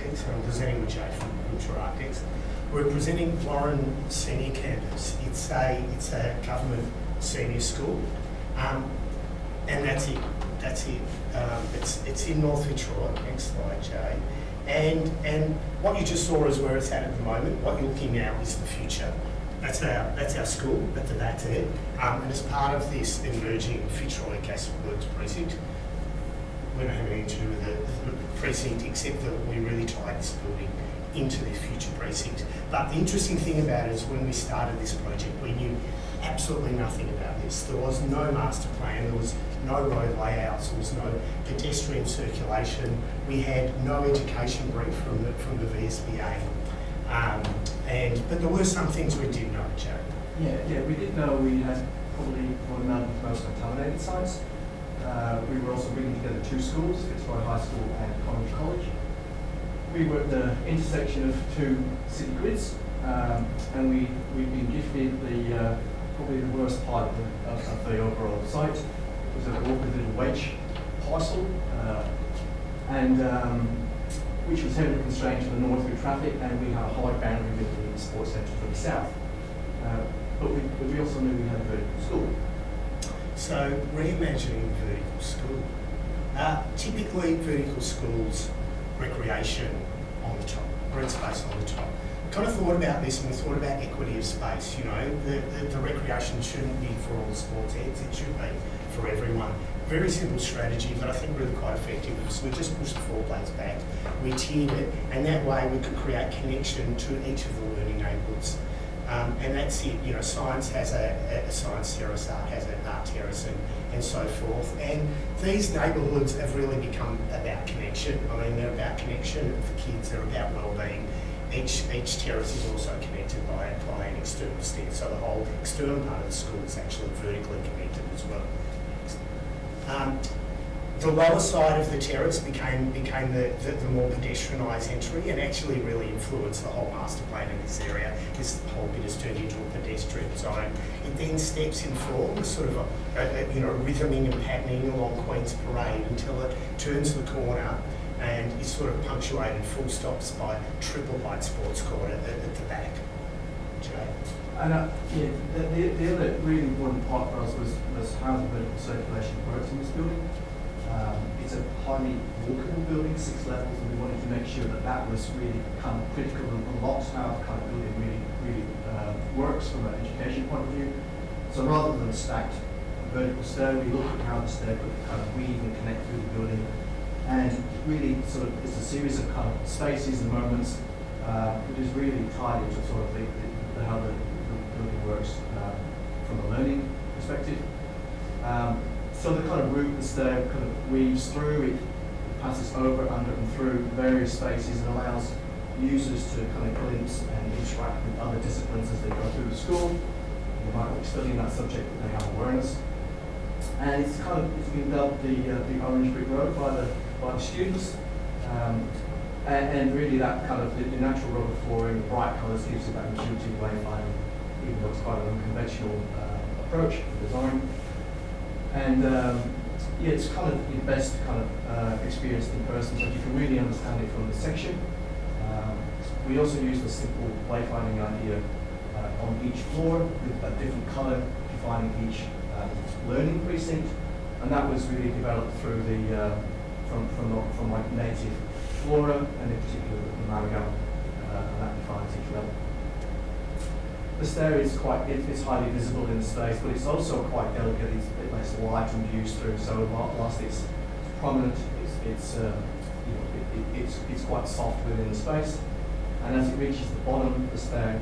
Architects, and I'm presenting with Jay from Wurundjeri Architects. We're presenting Wurun Senior Campus. It's a government senior school, and that's it. It's in North Victoria. Next slide, Jay. And what you just saw is where it's at the moment. What you're looking now is the future. That's our school. That's it. And as part of this emerging Fitzroy Gasworks precinct, we don't have anything to do with the precinct except that we really tied this building into the future precinct. But the interesting thing about it is when we started this project, we knew absolutely nothing about this. There was no master plan, there was no road layouts, there was no pedestrian circulation. We had no education brief from the VSBA. But there were some things we did know, Joe. Yeah, we did know we had probably one of Melbourne's most contaminated sites. We were also bringing together two schools, Fitzroy High School and College College. We were at the intersection of two city grids, and we've been gifted the probably the worst part of the overall site. It was an awkward little wedge parcel, which was heavily constrained to the north with traffic, and we had a hard boundary with the sports centre to the south. But we also knew we had a vertical school. So, reimagining vertical school. Typically, vertical schools, recreation on the top, green space on the top. Kind of thought about this and we thought about equity of space, you know. The recreation shouldn't be for all the sports heads, it should be for everyone. Very simple strategy, but I think really quite effective. So we just pushed the floor plates back, we tiered it, and that way we could create connection to each of the learning neighbourhoods. And that's it, you know, science has a science terrace, art has an art terrace, and so forth. And these neighbourhoods have really become about connection. I mean, they're about connection for kids, they're about wellbeing. Each terrace is also connected by an external stair, so the whole external part of the school is actually vertically connected as well. The lower side of the terrace became the more pedestrianised entry and actually really influenced the whole master plan in this area. This whole bit has turned into a pedestrian zone. It then steps in form, sort of rhythming and patterning along Queen's Parade until it turns the corner and is sort of punctuated full stops by triple light sports court at the back. Jay? And the other really important part for us was how the vertical circulation works in this building. It's a highly walkable building, 6 levels, and we wanted to make sure that was really kind of critical and unlocks how the kind of building really works from an education point of view. So rather than a stacked vertical stair, we looked at how the stair could kind of weave and connect through the building, and really sort of it's a series of kind of spaces and moments which is really tied into sort of how the building works from a learning perspective. So the kind of route the stair kind of weaves through, it passes over, under and through various spaces and allows users to kind of glimpse and interact with other disciplines as they go through the school. They might be studying that subject, but they have awareness. And it's been built the orange brick road by the students. And really that kind of the natural rubber flooring, the bright colours gives it that intuitive wayfinding, even though it's quite an unconventional approach to design. And it's kind of your best kind of experienced in person, so you can really understand it from the section. We also used a simple wayfinding idea on each floor with a different colour defining each learning precinct, and that was really developed through the from like native flora, and in particular the amalgam, and that defines each level. The stair is it's highly visible in the space, but it's also quite delicate. It's a bit less light and views through. So whilst it's prominent, it's quite soft within the space. And as it reaches the bottom, the stair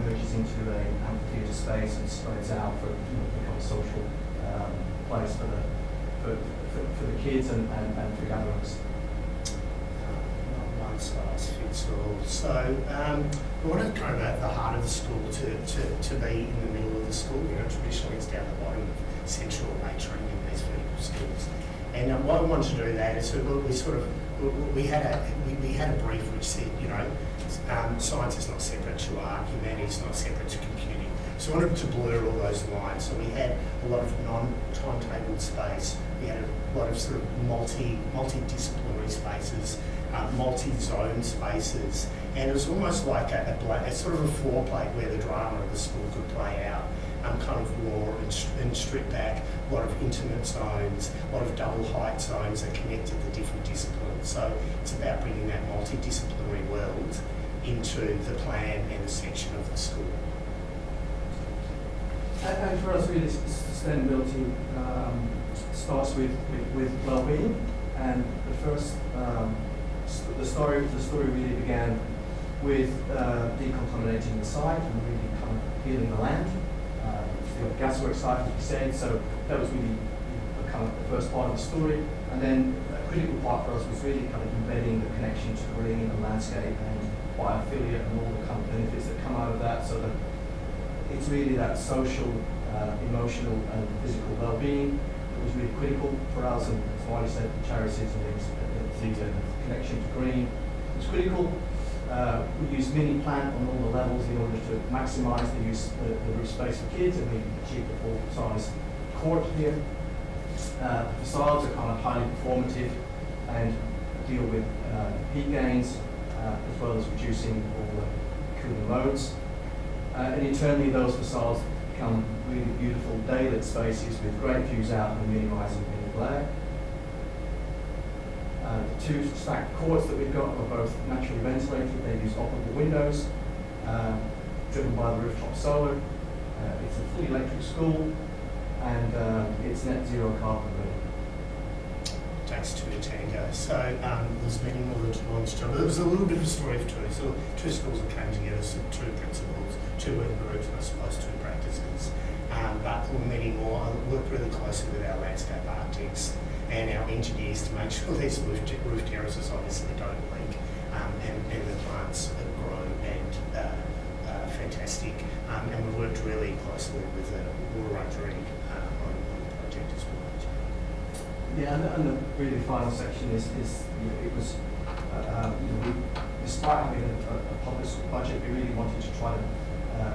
merges into an amphitheatre space and spreads out for become a social place for the kids and for gatherings. One size fits all. So we wanted kind of at the heart of the school to be in the middle of the school. You know, traditionally it's down the bottom of central naturing in these vertical schools. And why we wanted to do that is we had a brief which said, you know, science is not separate to art, humanities is not separate to computing. So I wanted to blur all those lines. So we had a lot of non-timetabled space. We had a lot of sort of multidisciplinary spaces, multi-zone spaces, and it was almost like a sort of a floor plate where the drama of the school could play out, kind of raw and stripped back. A lot of intimate zones, a lot of double height zones that connected the different disciplines. So it's about bringing that multidisciplinary world into the plan and the section of the school. And for us, really, sustainability starts with well-being. And the first, the story really began with decontaminating the site and really kind of healing the land. The gasworks site, as we said, so that was really kind of the first part of the story. And then a critical part for us was really kind of embedding the connection to green and landscape and biophilia and all the kind of benefits that come out of that, so that it's really that social, emotional and physical well-being that was really critical for us, and as Marty said, the terraces and the connection to green was critical. We use mini plant on all the levels in order to maximise the roof space for kids, and we achieve the full size court here. The facades are kind of highly performative and deal with heat gains as well as reducing all the cooling loads. And internally, those facades become really beautiful daylit spaces with great views out and minimising any glare. The two stacked courts that we've got are both naturally ventilated. They use operable windows, driven by the rooftop solar. It's a fully electric school, and it's net zero carbon ready. Takes two to tango. So there's many more than two on this job. There was a little bit of a story of two. So two schools that came together, so two principals, two working groups, and I suppose two practices. But there were many more. I worked really closely with our landscape architects and our engineers to make sure these roof terraces obviously don't leak, and the plants grow and fantastic. And we worked really closely with the Wurundjeri on the project as well. Yeah, and the really final section is it was, despite having a public school budget, we really wanted to try to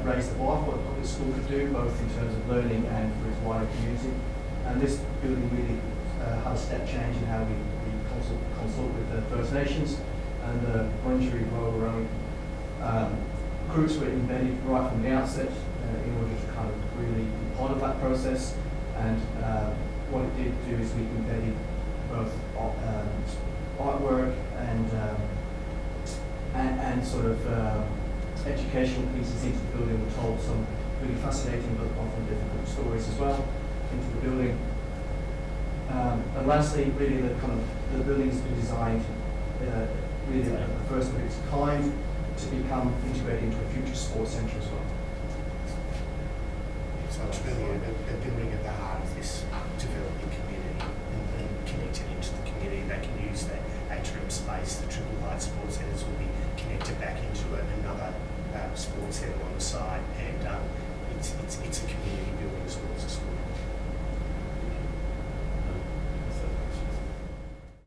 raise the bar for what a public school could do, both in terms of learning and for its wider community. And this building really had a step change in how we consult with the First Nations and the Wurundjeri Wurun groups were embedded right from the outset in order to kind of really be part of that process. And what it did do is we embedded both artwork and sort of educational pieces into the building. We told some really fascinating but often difficult stories as well into the building. And lastly, really the building has been designed really the first of its kind to become integrated into a future sports centre as well. So it's really a building at the heart of this developing community and connected into the community. They can use that atrium space. The triple height sports centres will be connected back into another sports centre on the side, and it's a community